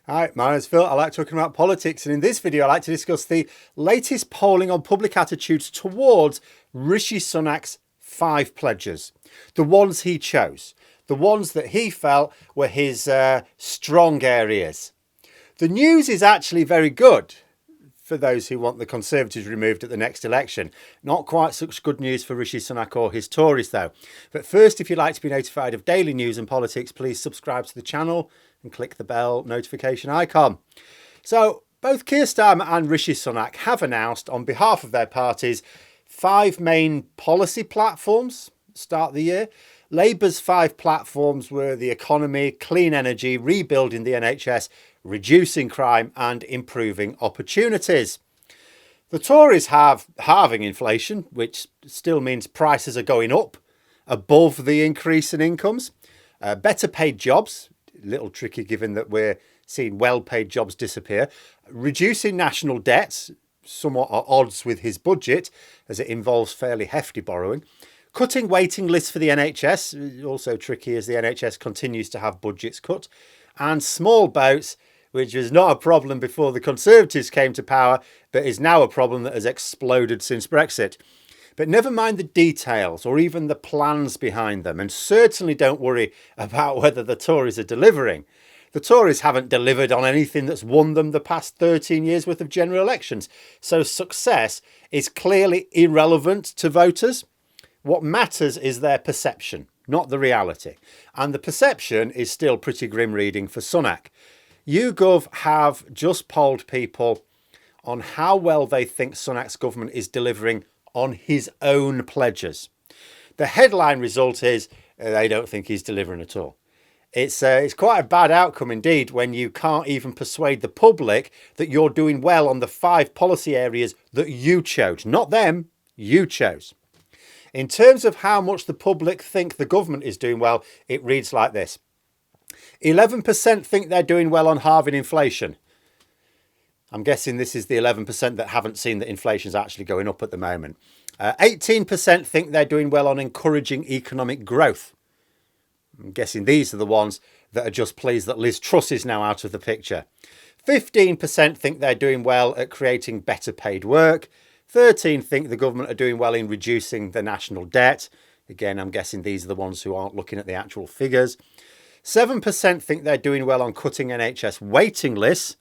Hi, my name's Phil. I like talking about politics, and in this video I like to discuss the latest polling on public attitudes towards Rishi Sunak's 5 pledges. The ones he chose, the ones that he felt were his strong areas. The news is actually very good for those who want the Conservatives removed at the next election. Not quite such good news for Rishi Sunak or his Tories though. But first, if you'd like to be notified of daily news and politics, please subscribe to the channel and click the bell notification icon. So both Keir Starmer and Rishi Sunak have announced on behalf of their parties 5 main policy platforms to start the year. Labour's 5 platforms were the economy, clean energy, rebuilding the NHS, reducing crime and improving opportunities. The Tories have halving inflation, which still means prices are going up above the increase in incomes. Better paid jobs, a little tricky given that we're seeing well-paid jobs disappear. Reducing national debts, somewhat at odds with his budget as it involves fairly hefty borrowing. Cutting waiting lists for the NHS, also tricky as the NHS continues to have budgets cut. And small boats, which was not a problem before the Conservatives came to power, but is now a problem that has exploded since Brexit. But never mind the details or even the plans behind them, and certainly don't worry about whether the Tories are delivering. The Tories haven't delivered on anything that's won them the past 13 years worth of general elections, so success is clearly irrelevant to voters. What matters is their perception, not the reality. And the perception is still pretty grim reading for Sunak. YouGov have just polled people on how well they think Sunak's government is delivering on his own pledges. The headline result is they don't think he's delivering at all. It's quite a bad outcome indeed when you can't even persuade the public that you're doing well on the 5 policy areas that you chose. Not them, you chose. In terms of how much the public think the government is doing well, it reads like this. 11% think they're doing well on halving inflation. I'm guessing this is the 11% that haven't seen that inflation is actually going up at the moment. 18% think they're doing well on encouraging economic growth. I'm guessing these are the ones that are just pleased that Liz Truss is now out of the picture. 15% think they're doing well at creating better paid work. 13% think the government are doing well in reducing the national debt. Again, I'm guessing these are the ones who aren't looking at the actual figures. 7% think they're doing well on cutting NHS waiting lists.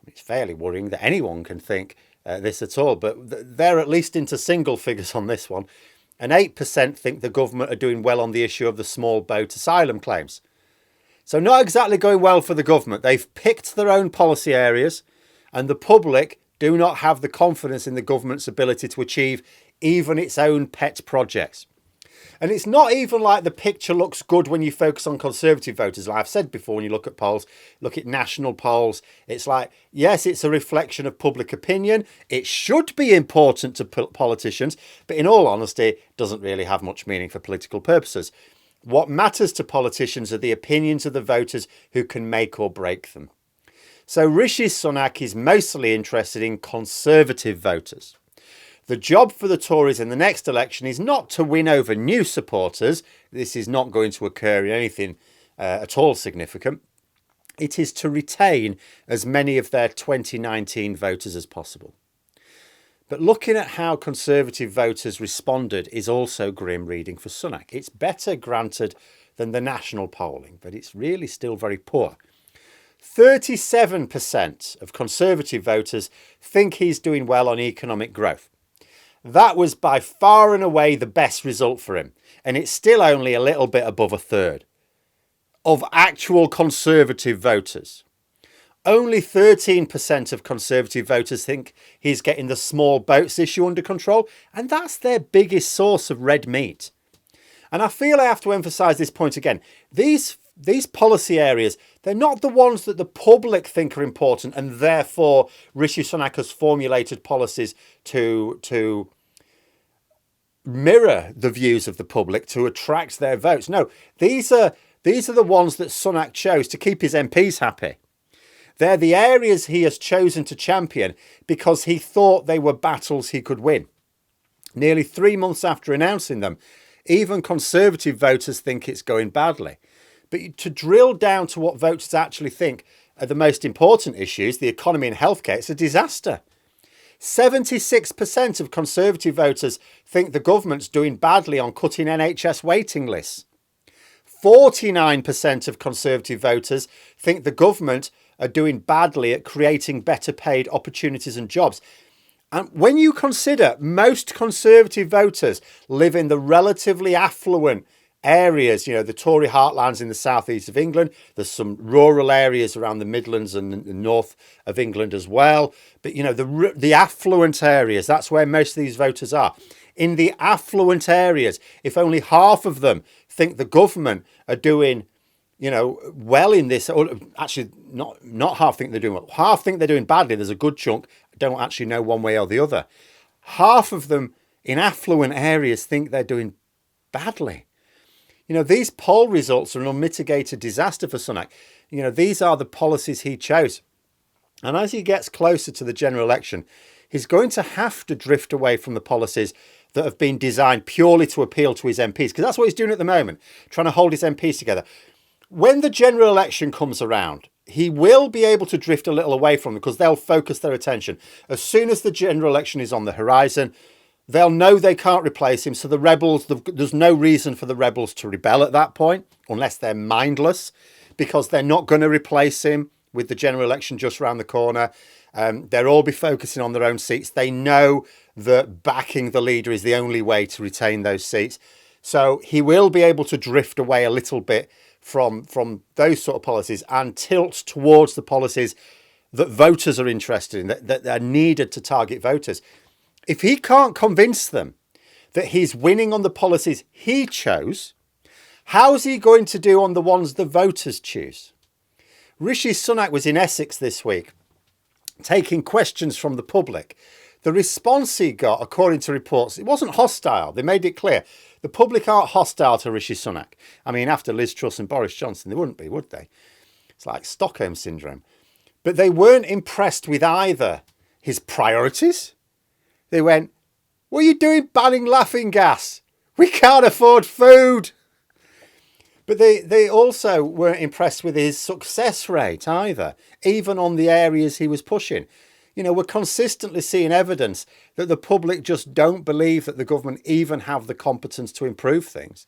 It's fairly worrying that anyone can think this at all, but they're at least into single figures on this one. And 8% think the government are doing well on the issue of the small boat asylum claims. So not exactly going well for the government. They've picked their own policy areas, and the public do not have the confidence in the government's ability to achieve even its own pet projects. And it's not even like the picture looks good when you focus on Conservative voters. Like I've said before, when you look at polls, look at national polls, it's like, yes, it's a reflection of public opinion. It should be important to politicians, but in all honesty, it doesn't really have much meaning for political purposes. What matters to politicians are the opinions of the voters who can make or break them. So Rishi Sunak is mostly interested in Conservative voters. The job for the Tories in the next election is not to win over new supporters. This is not going to occur in anything at all significant. It is to retain as many of their 2019 voters as possible. But looking at how Conservative voters responded is also grim reading for Sunak. It's better, granted, than the national polling, but it's really still very poor. 37% of Conservative voters think he's doing well on economic growth. That was by far and away the best result for him, and it's still only a little bit above a third of actual Conservative voters. Only 13% of Conservative voters think he's getting the small boats issue under control, and that's their biggest source of red meat. And I feel I have to emphasise this point again. These policy areas, they're not the ones that the public think are important, and therefore Rishi Sunak has formulated policies to mirror the views of the public to attract their votes. No, these are the ones that Sunak chose to keep his MPs happy. They're the areas he has chosen to champion because he thought they were battles he could win. Nearly 3 months after announcing them, even Conservative voters think it's going badly. But to drill down to what voters actually think are the most important issues, the economy and healthcare, it's a disaster. 76% of Conservative voters think the government's doing badly on cutting NHS waiting lists. 49% of Conservative voters think the government are doing badly at creating better paid opportunities and jobs. And when you consider most Conservative voters live in the relatively affluent areas, the Tory heartlands in the southeast of England, there's some rural areas around the Midlands and the north of England as well. But, the affluent areas, that's where most of these voters are. In the affluent areas, if only half of them think the government are doing, well in this, or actually not half think they're doing well, half think they're doing badly, there's a good chunk don't actually know one way or the other. Half of them in affluent areas think they're doing badly. These poll results are an unmitigated disaster for Sunak. These are the policies he chose. And as he gets closer to the general election, he's going to have to drift away from the policies that have been designed purely to appeal to his MPs, because that's what he's doing at the moment, trying to hold his MPs together. When the general election comes around, he will be able to drift a little away from them because they'll focus their attention. As soon as the general election is on the horizon, they'll know they can't replace him. So the rebels, there's no reason for the rebels to rebel at that point, unless they're mindless, because they're not going to replace him with the general election just around the corner. They'll all be focusing on their own seats. They know that backing the leader is the only way to retain those seats. So he will be able to drift away a little bit from those sort of policies and tilt towards the policies that voters are interested in, that are needed to target voters. If he can't convince them that he's winning on the policies he chose, how's he going to do on the ones the voters choose? Rishi Sunak was in Essex this week, taking questions from the public. The response he got, according to reports, it wasn't hostile. They made it clear. The public aren't hostile to Rishi Sunak. I mean, after Liz Truss and Boris Johnson, they wouldn't be, would they? It's like Stockholm Syndrome. But they weren't impressed with either his priorities. They went, what are you doing banning laughing gas? We can't afford food. But they also weren't impressed with his success rate either, even on the areas he was pushing. We're consistently seeing evidence that the public just don't believe that the government even have the competence to improve things,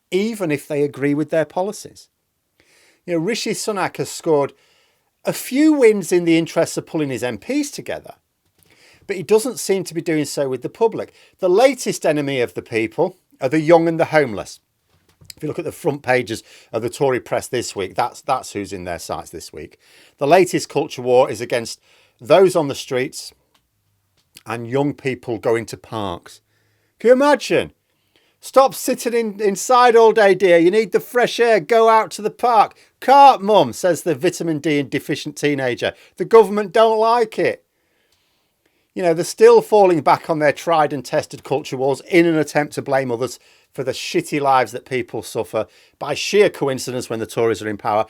even if they agree with their policies. Rishi Sunak has scored a few wins in the interests of pulling his MPs together, but he doesn't seem to be doing so with the public. The latest enemy of the people are the young and the homeless. If you look at the front pages of the Tory press this week, that's who's in their sights this week. The latest culture war is against those on the streets and young people going to parks. Can you imagine? Stop sitting inside all day, dear. You need the fresh air. Go out to the park. Can't, mum, says the vitamin D deficient teenager. The government don't like it. They're still falling back on their tried and tested culture wars in an attempt to blame others for the shitty lives that people suffer by sheer coincidence when the Tories are in power.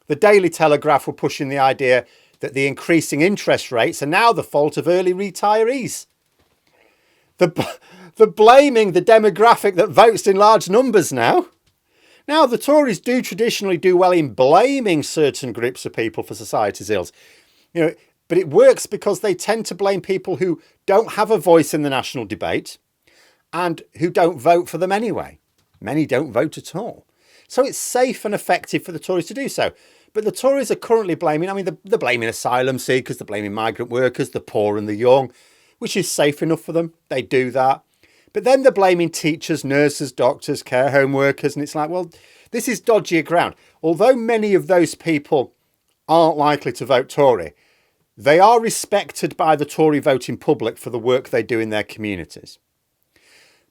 The Daily Telegraph were pushing the idea that the increasing interest rates are now the fault of early retirees. They're blaming the demographic that votes in large numbers now. Now, the Tories do traditionally do well in blaming certain groups of people for society's ills. But it works because they tend to blame people who don't have a voice in the national debate and who don't vote for them anyway. Many don't vote at all. So it's safe and effective for the Tories to do so. But the Tories are currently blaming, they're blaming asylum seekers, they're blaming migrant workers, the poor and the young, which is safe enough for them. They do that. But then they're blaming teachers, nurses, doctors, care home workers. And it's like, well, this is dodgier ground. Although many of those people aren't likely to vote Tory, they are respected by the Tory voting public for the work they do in their communities.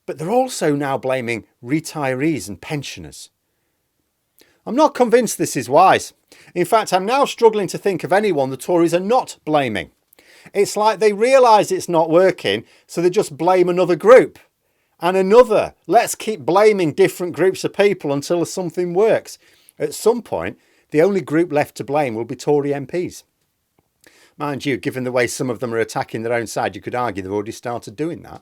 But they're also now blaming retirees and pensioners. I'm not convinced this is wise. In fact, I'm now struggling to think of anyone the Tories are not blaming. It's like they realise it's not working, so they just blame another group and another. Let's keep blaming different groups of people until something works. At some point, the only group left to blame will be Tory MPs. Mind you, given the way some of them are attacking their own side, you could argue they've already started doing that.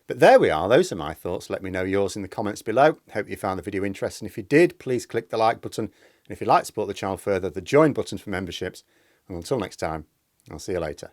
But there we are. Those are my thoughts. Let me know yours in the comments below. Hope you found the video interesting. If you did, please click the like button. And if you'd like to support the channel further, the join button for memberships. And until next time, I'll see you later.